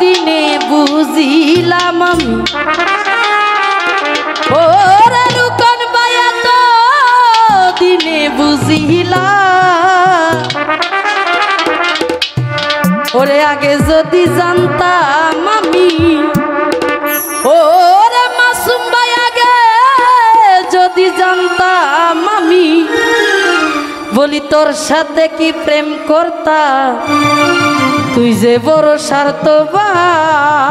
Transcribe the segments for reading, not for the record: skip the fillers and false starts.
দিনে বুঝিলাম আমি ওরে রুকন ভাই এত দিনে বুঝিলাম ওরে আগে যদি জানতাম আমি ওরে মাসুম ভাই আগে যদি জানতাম আমি বলি তোর সাথে কি প্রেম করতা তুই যে বড় স্বার্থবাদী।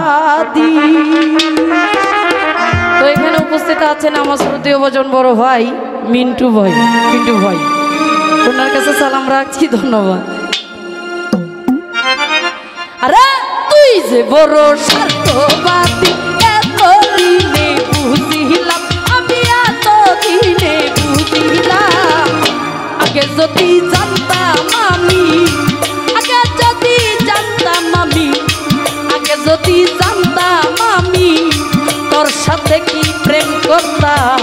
তো এখানে উপস্থিত আছেন আমার শ্রদ্ধেয় ভজন বড় ভাই মিন্টু ভাই ওনার কাছে সালাম রাখছি, ধন্যবাদ। আরে তুই যে বড় স্বার্থবাদী এত দিনে বুঝিলাম আমি এত দিনে বুঝিলাম আগে যদি জানতাম আমি আগে যদি জানতাম আমি তোর সাথে কি প্রেম করতাম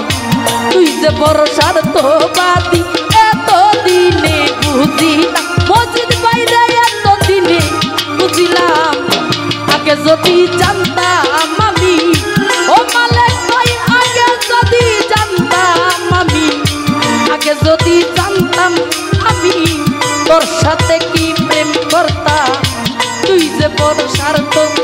তুই যে বড় স্বার্থবাদী এত দিনে বুঝিলাম মসজিদ বাইরে এত দিনে বুঝিলাম আগে যদি জানতাম আমি ও মালিক ভাই আগে যদি জানতাম আমি আগে যদি জানতাম আমি তোর সাথে কি প্রেম করতাম তুই যে বড় স্বার্থবাদী।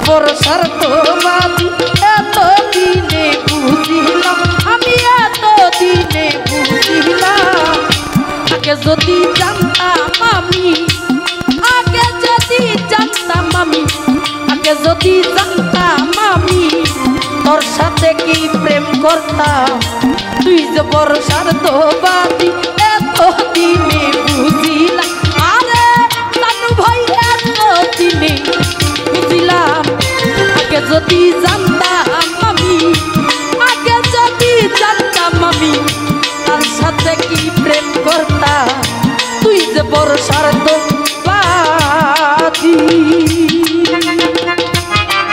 বড় স্বার্থবাদী এত দিনে বুঝিলাম আমি এত দিনে বুঝিলাম আগে যদি জানতাম আমি আগে যদি জানতাম আমি তোর সাথে কি প্রেম করতাম তুই যে বড় স্বার্থবাদী এত দিনে বুঝিলাম। আরে নানু ভাই এত দিনে বুঝিলাম আগে যদি জানতাম আমি তার সাথে কি প্রেম করতাম তুই যে বড় স্বার্থবাদী।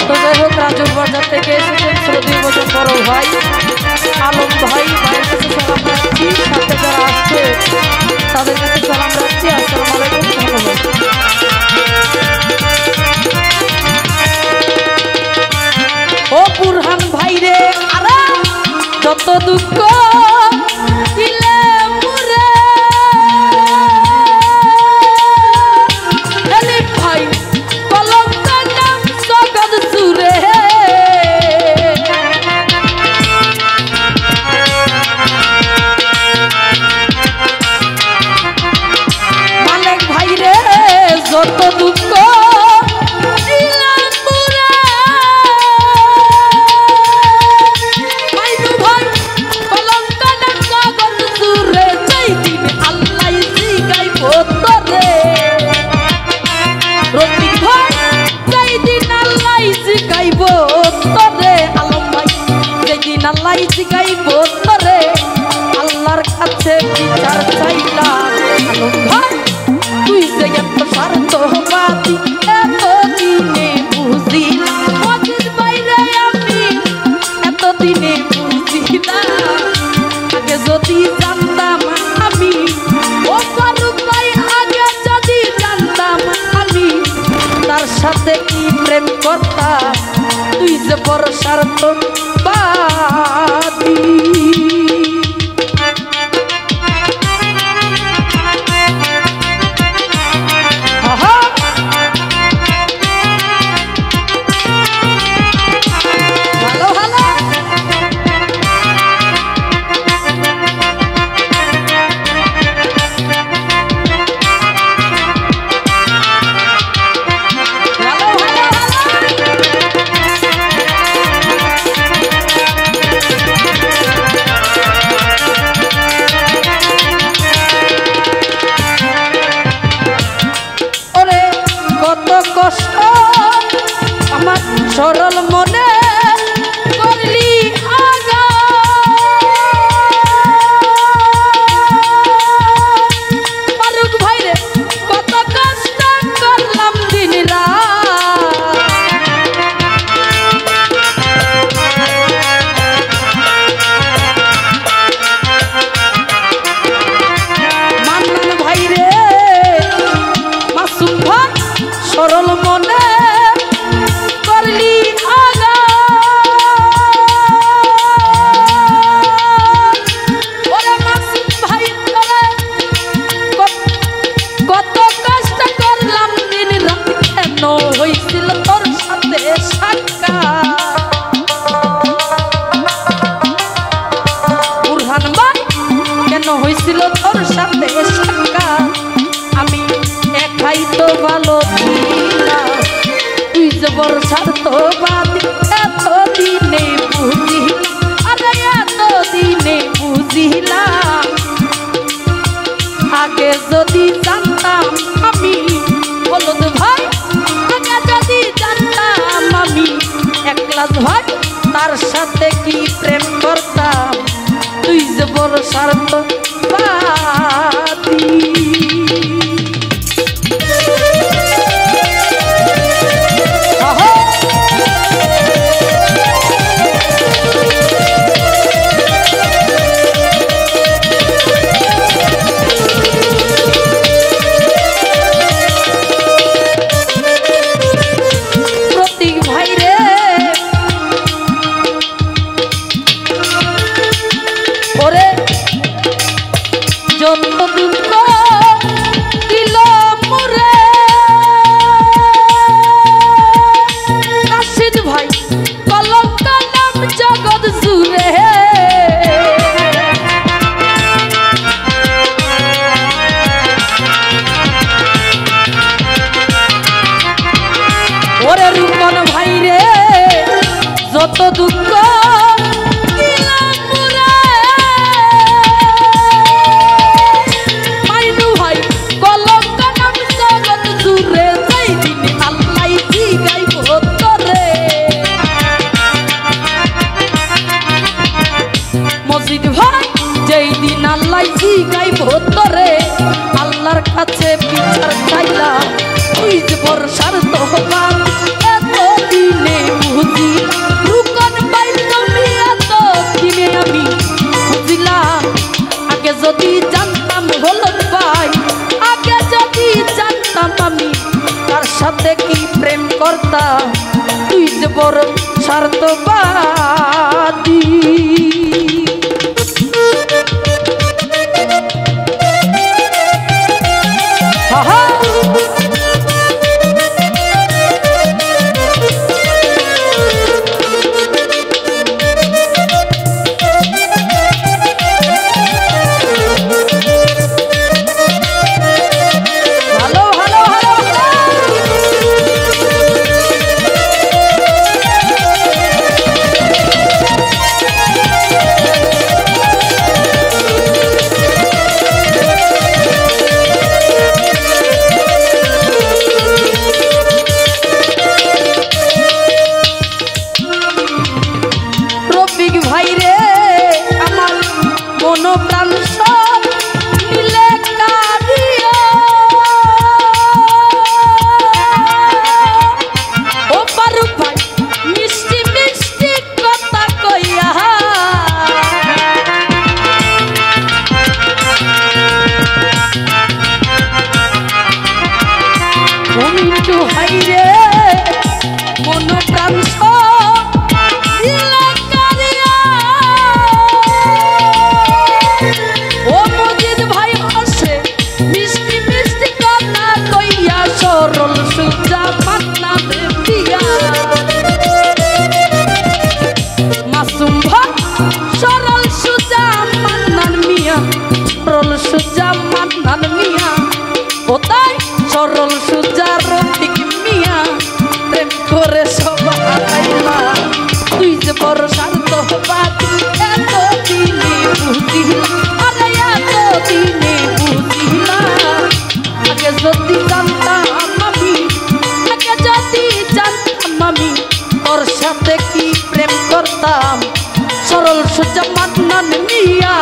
তো যাই হোক রাজুর বাজার থেকে এসেছেন শ্রদ্ধেয় ভজন বড় ভাই আলম ভাই, ভাইয়ের কাছে সালাম রাখছি, সাথে যারা আসছে তাদের কাছে সালাম রাখছি। আসসালামু আলাইকুম, ধন্যবাদ। ও বুরহান ভাই রে আরে যত দুঃখ দিলে মুরে এলি ভাই কলঙ্ক নাম জগৎ জুড়ে মালিক ভাই রে যত দুঃখ আল্লাহ শিখাইব তোরে আল্লাহর কাছে বিচার চাইলাম। আলম ভাই তুই যে এত স্বার্থবাদী এত দিনে বুঝিলাম মসজিদ বাইরে আমি এত দিনে বুঝিলাম আগে যদি জানতাম আমি ও ফারুক ভাই আগে যদি জানতাম আমি তার সাথে কি প্রেম করতাম তুই যে বড় স্বার্থবাদী। ভালো ছিলা তুই যে বড় স্বার্থবাদী এতদিনে বুঝিলাম আরে এতদিনে বুঝিলাম আগে যদি জানতাম আমি হলুদ ভাই আগে যদি জানতাম আমি একলাস ভাই তার সাথে কি প্রেম করতাম তুই যে বড় স্বার্থবাদী যত দুঃখ মাইনু ভাই কলঙ্ক নাম জগৎ জুড়ে যেই দিন আল্লাহ জিগাইব তোরে মসজিদ ভাই যেই দিন আল্লাহ জিগাইব তোরে আল্লাহর কাছে বিচার চাইলা তুই যে বড় স্বার্থবান এতদিনে বুঝি যদি জানতাম হলুদ ভাই আগে যদি জানতাম আমি তার সাথে কি প্রেম করতাম তুই যে বড় স্বার্থবাদী সরল সুজা রফিক মিয়া প্রেম করে সব হারাইলা তুই যে বড় স্বার্থবাদী এতদিনে বুঝিলাম আরে এতদিনে বুঝিলাম আগে যদি জানতাম আমি আগে যদি জানতাম আমি তোর সাথে কি প্রেম করতাম সরল সুজা মান্নান মিয়া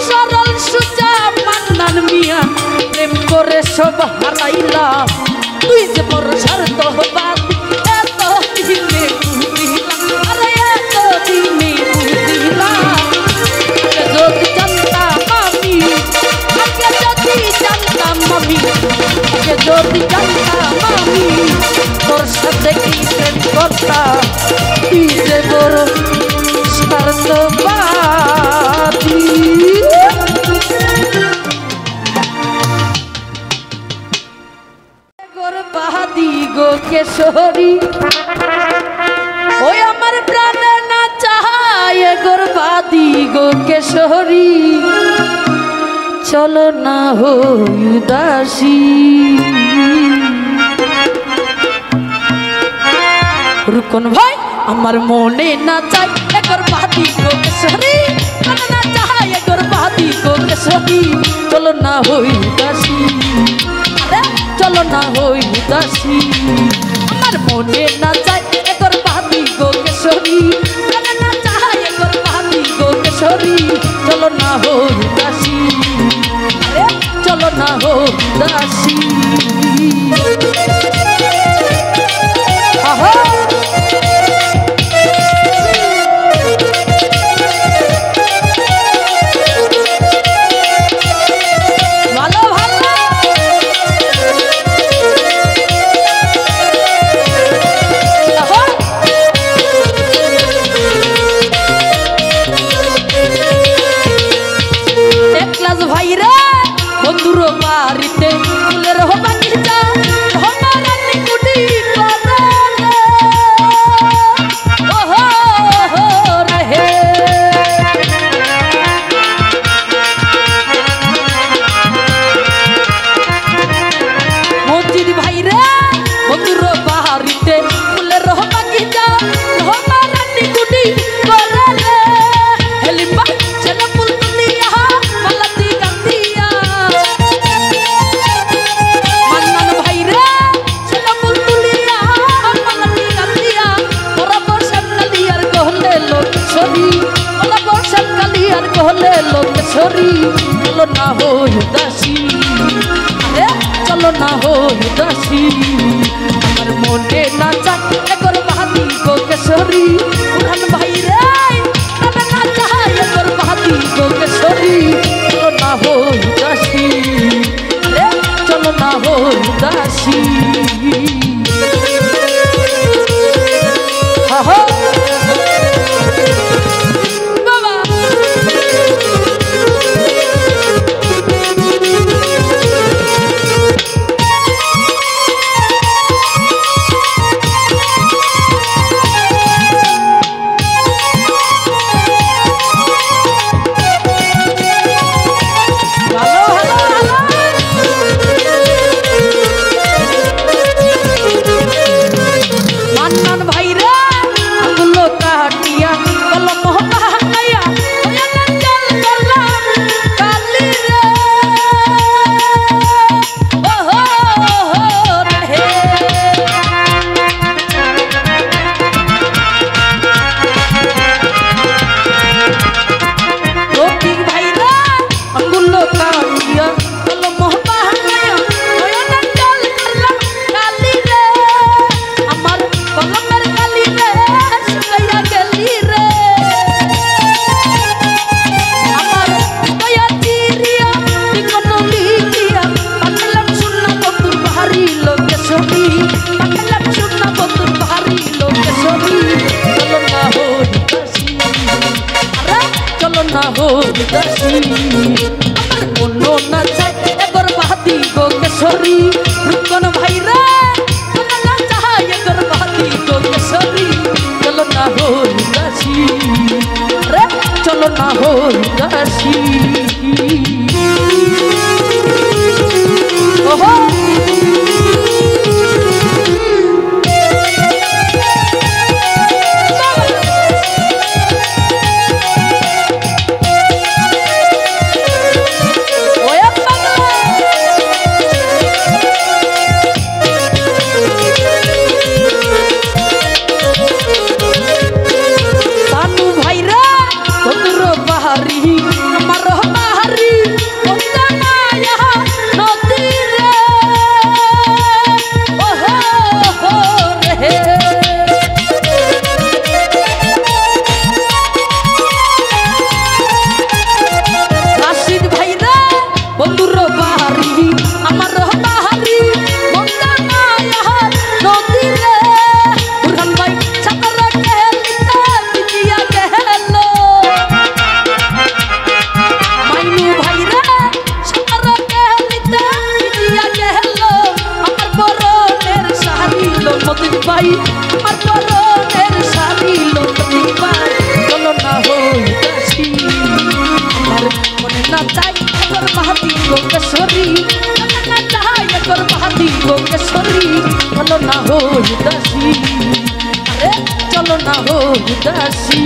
সরল সুজা মান্নান মিয়া প্রেম করে সব হারাইলা তুই যে বড় স্বার্থবাদী এতদিনে বুঝিলাম আরে এতদিনে বুঝিলাম যদি জানতাম আমি আগে যদি জানতাম আমি আগে যদি জানতাম আমি তোর সাথে কি প্রেম করতাম তুই যে বড় স্বার্থবাদী বাহাদি গো কেশরী ওই আমার প্রাণে না চায় গোর বাদি গো কেশরী চলো না হই উদাসী রুকন ভাই আমার মনে না চাই একর বাদি গো কেশরী মনে না চাই একর বাদি গো কেশরী চলো না হই দাসী আরে চলো না হই দাসী আমার মনে না চাই একর বাদি গো কেশরী মনে না চাই একর বাদি গো কেশরী চলো না হই দাসী আরে চলো না হই দাসী আহা ভাইরা বন্ধুর বাড়িতে ফুলের বাগিচা হমারানি কুটি করে ওহো রে মজিদ ভাইরা বন্ধুর বাড়িতে ফুলের বাগিচা হমারানি কুটি করে হেলিপা ছেলে ফুল তুলিয়া চলো না হই দাসী আরে চলো না হই দাসী আমার মনে না চাই একর বাহাদি গো কেশরী উড়ান ভাই রে মনে না চাই একর বাহাদি গো কেশরী চলো না হই দাসী আরে চলো না হই দাসী হা না হই দাসী আমার মনো না চাই একর বাহাদি গো কেশরী রুকন ভাইরা মনে না চাই একর বাহাদি গো কেশরী চলো না হই দাসী রে চলো না হই দাসী ওহো কেশরী ভালো না হই দাসী আরে উদাসী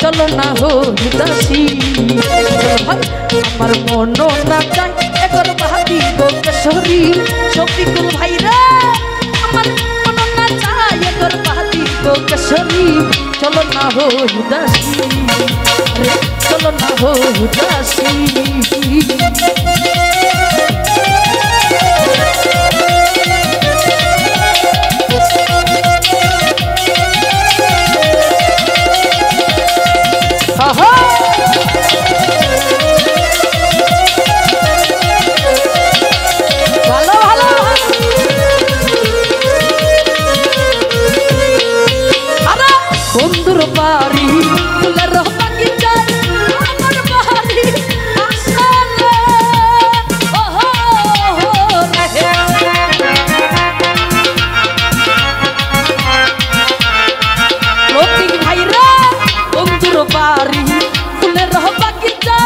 চলো না হো উদাসী আমার মন না চাই একর বাহাদি গোকেশ্বরী শফিকুল ভাইরা আমার মন না চাই একর বাহাদি গোকেশ্বরী চলো না হো উদাসী চলো না হো উদাসী বন্ধুর বাড়ি ফুলের বাগিচা আমার বাড়ি আসলে প্রতীক ভাইরা বন্ধুর বাড়ি ফুলের বাগিচা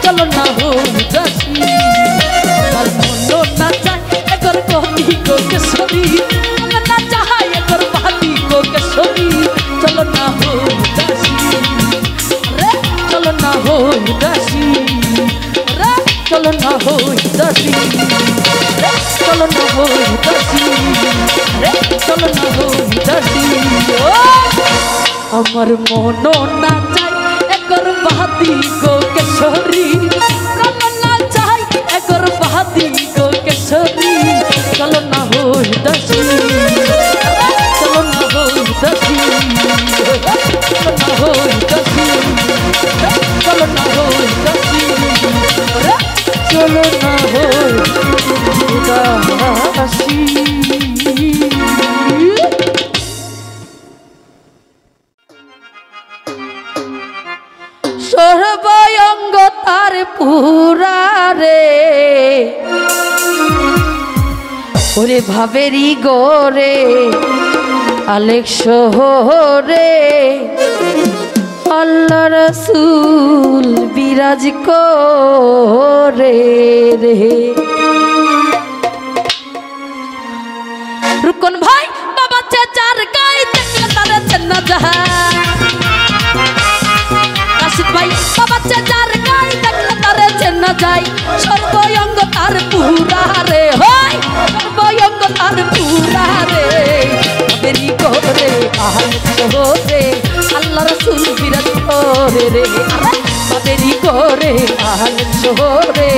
চলো না হো উদাসী আমার মন না চায় একর কবি গোকেশ্বরী না চায় একর বাহাদি গোকেশ্বরী চলো না হো উদাসী চলো না হো উদাসী চলো না হো উদাসী চলো না হো উদাসী চলো না হো উদাসী আমার মন না চায় একর বাহাদি গোকেশ্বরী চলো না চাই একর বাহাদি গোকেশ্বরী চলো না হো উদাসী চলো না হো উদাসী চলো না হো উদাসী চলো না হো উদাসী চলো না হো উদাসী সর্বঙ্গ তার পুরারে ওরে ভাবেরি গোরে আলেক শহরে আল্লাহ রাসূল বিরাজ করে রে রুকন ভাই বাবা চাচার গায়ে দেখলে তারা চেনা যায় ভাই বাবা চাচার গায়ে দেখলে তারা চেনা যায় সর্বঙ্গ তার পুরারে হয় সর্বঙ্গ তার পুরারে বেরি করে আলেক শহরে আল্লাহ রাসূল বিরাজ করে রে বেরি করে আলেক শহরে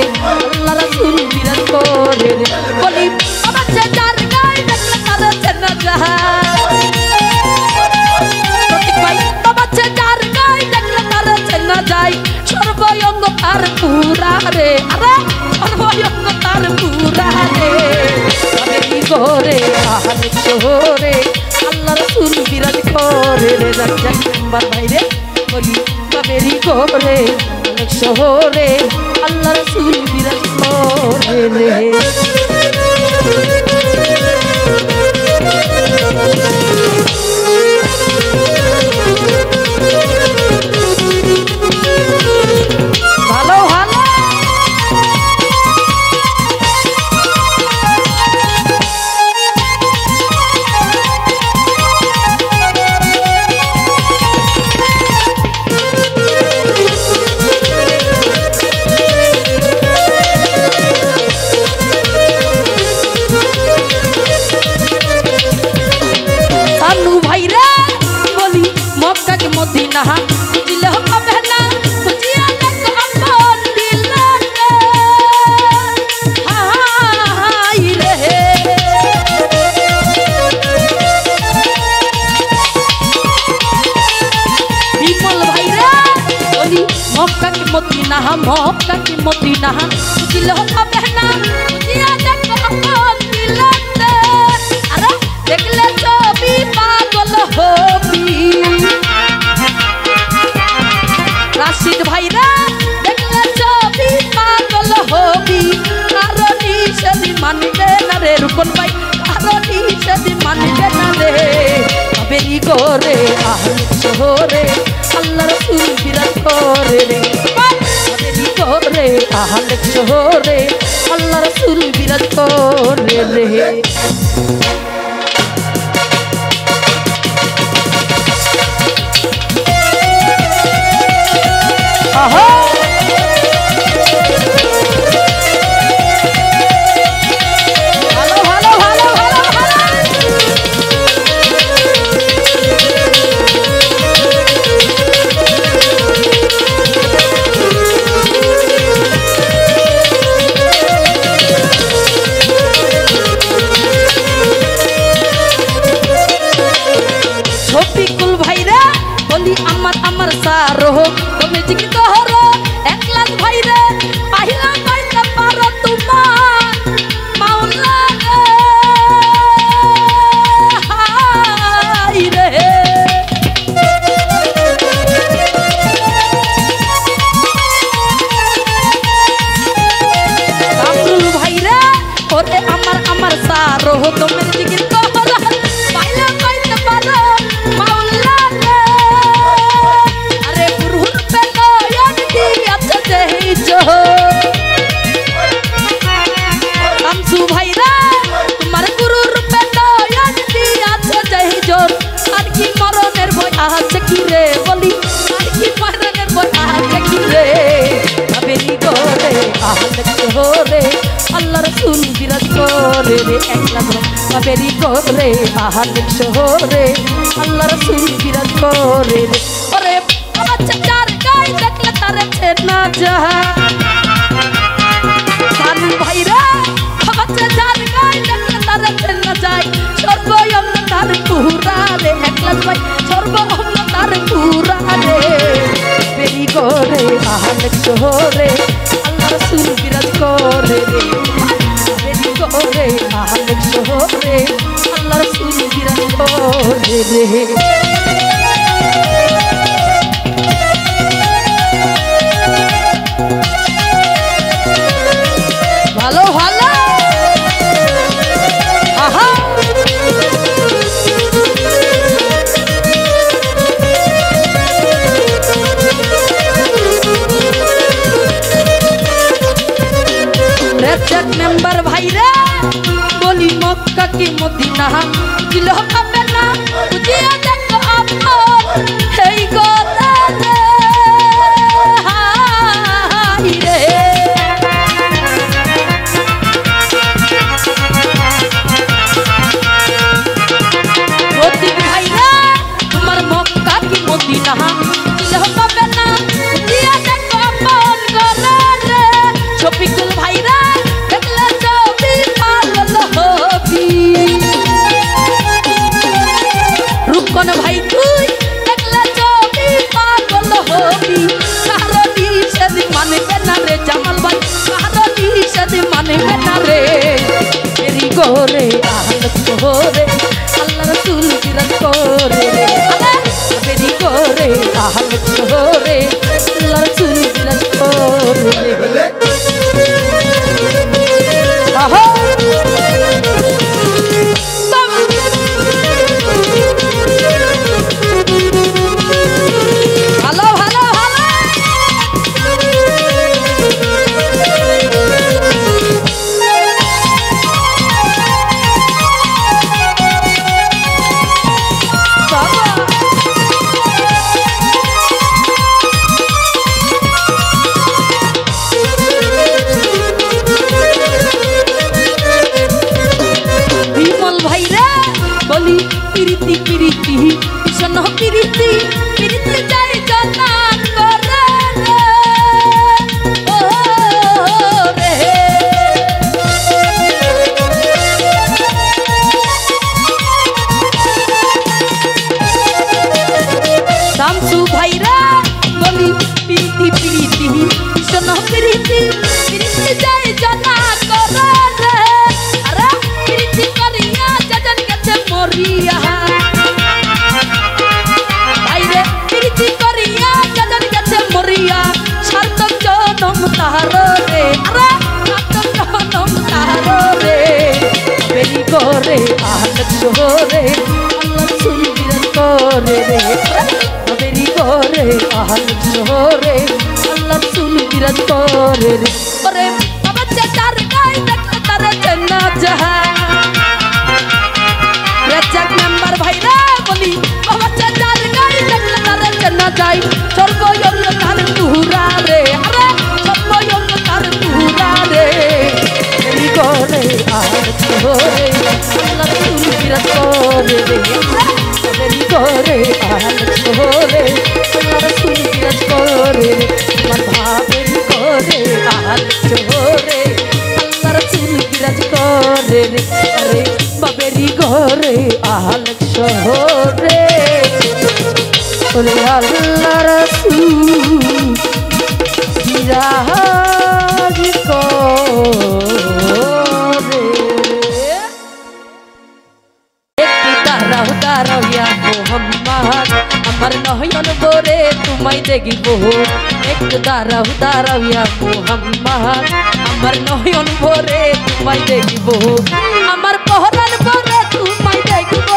আল্লাহ রাসূল বিরাজ করে রে বলি বাবা চাচার গায়ে দেখলে তারা চেনা যায় ভাই বাবা চাচার গায়ে দেখলে তারা চেনা যায় সর্বঙ্গ তার পুরারে আরে সর্বঙ্গ তার পুরারে বেরি করে আহলে শহরে আল্লাহ রাসূল বিরাজ করে রে জান নাম্বার ভাইরে বলি বাবেরি করে আহলে শহরে আল্লাহ রাসূল বিরাজ করে রে মদিনা বুঝলে হবে না বুঝিয়া দেখো আপন দিলাতে হাই রে বিমল ভাই রে বলি মক্কা কি মদিনা বুঝলে হবে না বুঝিয়া দেখো আপন দিলাতে আরে দেখলে ছবি পাগল হবি রাশিদ ভাইরা দেখলে ছবি পাগল হবি কারণ সেদি মানবে না রে রুকন ভাই কারণ সেদি মানবে না রে বেরি করে আহলে শহরে আল্লাহ রাসূল বিরাজ করে রে বেরি করে আহলে শহরে আল্লাহ রাসূল বিরাজ করে রে আমার সারো তুমি জিকিত হরো একলাস ভাইরে পাহিলা পাইতে পারো তোমার মাওলা রে কামরুল ভাইরে ওরে আমার সারো তুমি জিকিত হরো পাহিলা পাইতে পারো মাওলা শামসু ভাইরা তোমার গুরুর রূপে নয়ন দিয়াছে জয় জোর আর কি মরণের ভয় আছে কি রে বলি আর কি মরণের ভয় আছে কি রে বেরি করে আহলে শহরে আল্লাহ রাসূল বিরাজ করে রে একলা বেরি করে আহলে শহরে আল্লাহ রাসূল বিরাজ করে রে ওরে বাবা চাচার গায় দেখলে তারে ছেনা যা সানু ভাইরা বাবা চাচার গায় দেখলে তারে ছেনা যায় সর্বয়ম তার পুরা রে একলাস ভাই সর্বয়ম তার পুরা রে বেরি করে আহলে শহরে আল্লাহ রাসূল বিরাজ করে রে বেরি করে আহলে শহরে আল্লাহ রাসূল বিরাজ করে রে ভালো ভালো আহা রেড মেম্বার ভাইরা বলি মক্কা কি মদিনা দিল হবে না বুঝিয়া দেখো আপন এই কথা রে করে শহরে আল্লাহ রাসূল বিরাজ করে বেরি করে আহলে শহরে আল্লাহ রাসূল বিরাজ করে আহা ভালো ভালো বলি প্রীতি প্রীতি ভীষণ প্রীতি প্রীতি যাই জনান করে ও রে শামসু ভাইরা বলি প্রীতি প্রীতি ভীষণ প্রীতি প্রীতি যাই জনান করে আরে প্রীতি করিয়া জাজান গেছে মরিয়া বাইরে প্রীতি করিয়া জাজান গেছে মরিয়া সার্থক জনম তাহার রে আরে সার্থক জনম তাহার রে বেরি করে আহলে শহরে আল্লাহ রাসূল বিরাজ করে রে বেরি করে আহলে শহরে আল্লাহ রাসূল বিরাজ করে রে ওরে বাবা চাচার গায় দেখলে তারে চেনা যায় রাজ্জাক মেম্বার ভাইরা বলি বাবা চাচার গায় দেখলে তারে চেনা যায় সর্বয়ঙ্গ তার তুরা রে আরে সর্বয়ঙ্গ তার তুরা রে বেরি করে আহলে শহরে আল্লাহ রাসূল বিরাজ করে রে বেরি করে আহলে শহরে আল্লাহ রাসূল বিরাজ করে রে মাথা বেরি করে আহলে শহরে আল্লাহ রাসূল বিরাজ করে রে আরে বাবেরি ঘরে আহলে শহরে ওরে আল্লাহ রাসূল বিরাজ করে দাঁড়াও দাঁড়াও ইয়া মোহাম্মদ আমার নয়ন ভরে তোমায় দেখিব একটু দাঁড়াও দাঁড়াও ইয়া মোহাম্মদ আমার নয়ন ভরে তোমায় দেখিব আমার পহরান ভরে তোমায় দেখিব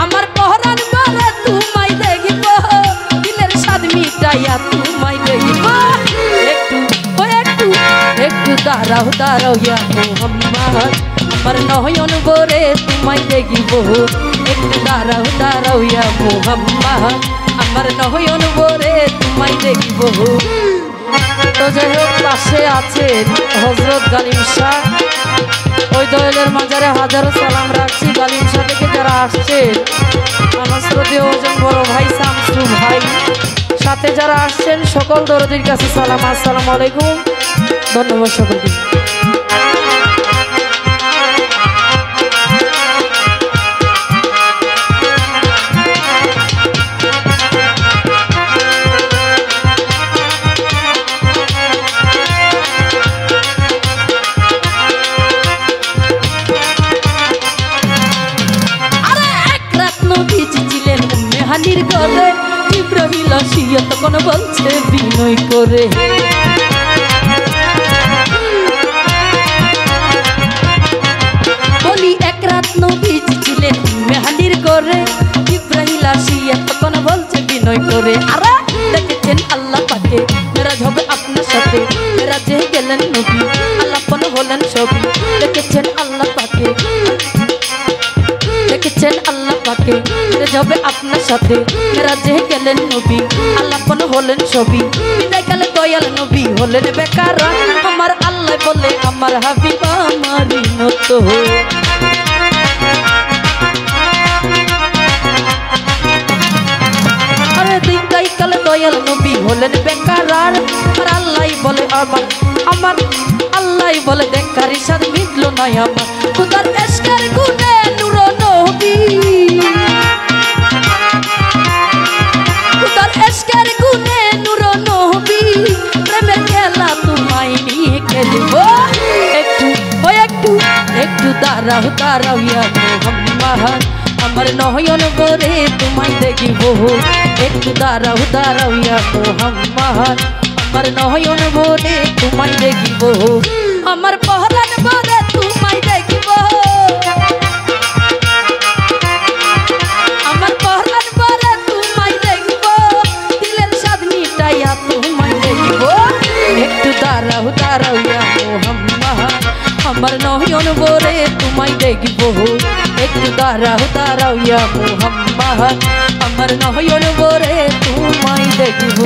আমার পহরান ভরে তোমায় দেখিব দিলের স্বাদ মিটাইয়া তোমায় দেখিব একটু একটু দাঁড়াও দাঁড়াও ইয়া মোহাম্মদ আমার নয়ন ভরে তোমায় দেখিব একটু দাঁড়াও দাঁড়াও ইয়া মোহাম্মদ আমার নয়ন ভরে তোমায় দেখিব তো যাই হোক পাশে আছেন হযরত গালিম শাহ ওই দয়ালের মাজারে হাজারো সালাম রাখছি গালিম শাহ থেকে যারা আসছেন আমার শ্রদ্ধেয় ওজন বড় ভাই শামসু ভাই সাথে যারা আসছেন সকল দরদির কাছে সালাম আসসালামু আলাইকুম ধন্যবাদ সকলকে হানির ঘরে ইব্রাহিম আসিয়া তখন বলছে বিনয় করে বলি এক রাত নবীজি ছিলেন মেহানির ঘরে ইব্রাহিম আসিয়া তখন বলছে বিনয় করে আরে দেখেছেন আল্লাহ পাকে মেরাজ হবে আপনার সাথে মেরাজে গেলেন নবী আল্লাহ পন হলেন ছবি দেখেছেন আল্লাহ পাকে দেখেছেন আল্লাহ পাকে যাবে আপনার সাথে মেরাজে গেলেন নবী আল্লাহ পন হলেন ছবি বিদায় কালে দয়াল নবী হলেন বেকার আমার আল্লাহ বলে আমার হাবিব আমারই মতো আরে বিদায় কালে দয়াল নবী হলেন বেকার আমার আল্লাহ বলে আমার আল্লাহ বলে দেখারি সাদ মিটলো না আমার খুদার এশকের গুণে নূর নবী খুদার এশকের গুণে নূর নবী প্রেমের খেলা তোমায় নিয়ে খেলবো একটু দাঁড়াও দাঁড়াও ইয়া মোহাম্মদ আমার নয়ন ভরে তোমায় দেখিব একটু দাঁড়াও দাঁড়াও ইয়া মোহাম্মদ আমার নয়ন ভরে তোমায় দেখিব আমার পহরান ভরে তোমায় দেখিব আমার পহরান ভরে তোমায় দেখিব দিলের স্বাদ মিটাইয়া তোমায় দেখিব একটু দাঁড়াও দাঁড়াও ইয়া মোহাম্মদ আমার নয়ন ভরে তোমায় দেখিব একটু দাঁড়াও দাঁড়াও ইয়া মোহাম্মদ আমার নয়ন ভরে তোমায় দেখিব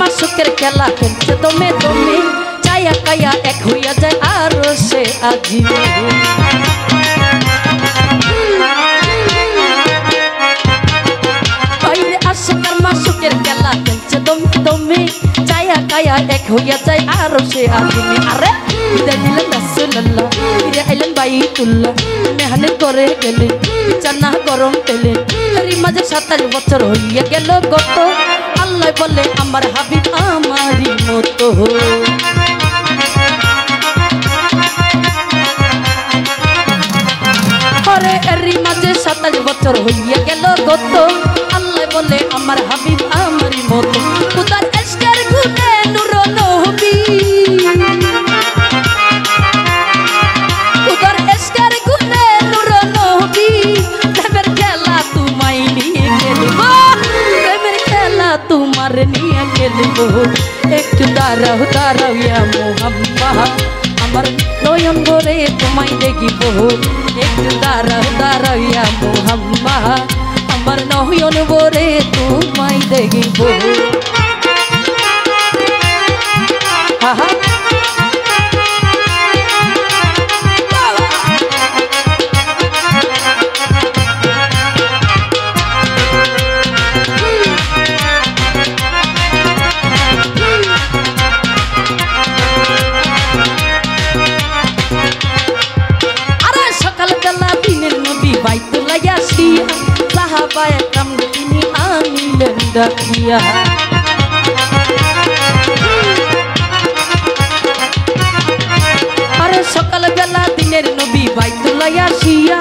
মাসুকের খেলা খেলছে দমে দমে চায়া কায়া এক হইয়া যায় আরো সে আজিমে বাইরে আশিকার মাসুকের খেলা খেলছে দমে দমে চায়া কায়া এক হইয়া যায় আরো সে আজিমে আরে বিদায় নিলেন রাসূলুল্লাহ ফিরে আইলেন বাইতুল্লাহ মেহনত করে গেলেন জানা গরম পেলেন এরই মাঝে 27 বছর হইয়া গেল গত আল্লাহ বলে আমার হাবিব আমারই মতো আরে এরই মাঝে 27 বছর হইয়া গেল গত আল্লাহ বলে আমার হাবিব আমারই মতো খোদার ইশকের গুণে নূর নবী খোদার ইশকের গুণে নূর নবী প্রেমের খেলা তোমায় নিয়ে খেলব প্রেমের খেলা তোমার নিয়ে খেলব একটু দাঁড়াও দাঁড়াও ইয়া মোহাম্মদ আমার নয়ন ভরে তোমায় দেখিব একটু দাঁড়াও দাঁড়াও ইয়া মোহাম্মদ আমার নয়ন ভরে তোমায় দেখিব ডাকিয়া আরে সকাল বেলা দিনের নবী বাইতুল্লাহ আসিয়া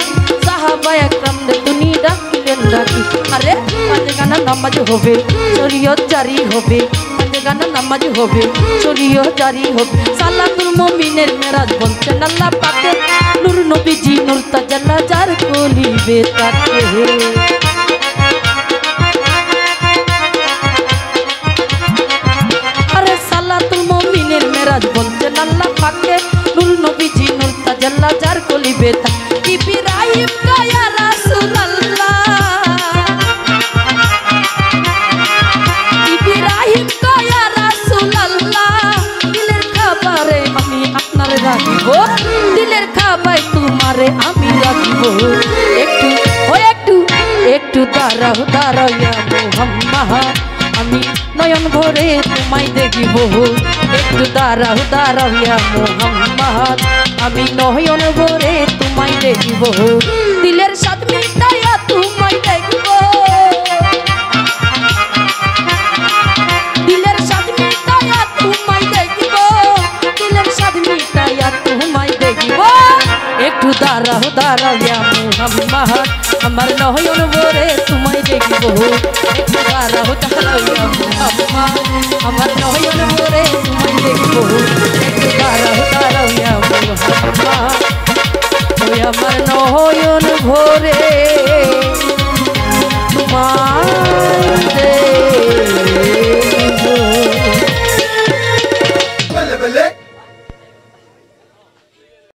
সাহাবা একরাম তুমি ডাকিলেন ডাকি আরে পাঁচে গানা নামাজ হবে শরীয়ত জারি হবে পাঁচে গানা নামাজ হবে শরীয়ত জারি হবে সালাতুল মুমিনের মেরাজ বলছেন আল্লাহ পাকে নূর নবীজি নূর তাজাল্লা যার কলিবে তাকে বলছেন আল্লাহ পাকে নূর নবীজি নূর তাজাল্লা যার কলিবে ইব্রাহিম কায়া রাসূলুল্লাহ ইব্রাহিম কায়া রাসূলুল্লাহ দিলের খাবারে আমি আপনারে রাখিব দিলের খাবারে তোমারে আমি রাখিব একটু একটু দাঁড়াও দাঁড়াও ইয়া মুহাম্মদ আমি নয়ন ভরে তোমায় দেখিব একটু দাঁড়াও দাঁড়াও ইয়া মুহাম্মদ আমি নয়ন ভরে তোমায় দেখিব দিলের স্বাদ মিটাইয়া তোমায় দেখিব দিলের স্বাদ মিটাইয়া তোমায় দেখিব দিলের স্বাদ মিটাইয়া তোমায় দেখিব একটু দাঁড়াও দাঁড়াও ইয়া মুহাম্মদ আমার নয়ন ভরে তোমায় দেখিব একটু দাঁড়াও দাঁড়াও ইয়া মুহাম্মদ আমার নয়ন ভরে তোমায় দেখিব একটু দাঁড়াও দাঁড়াও ইয়া মুহাম্মদ ওই আমার নয়ন ভরে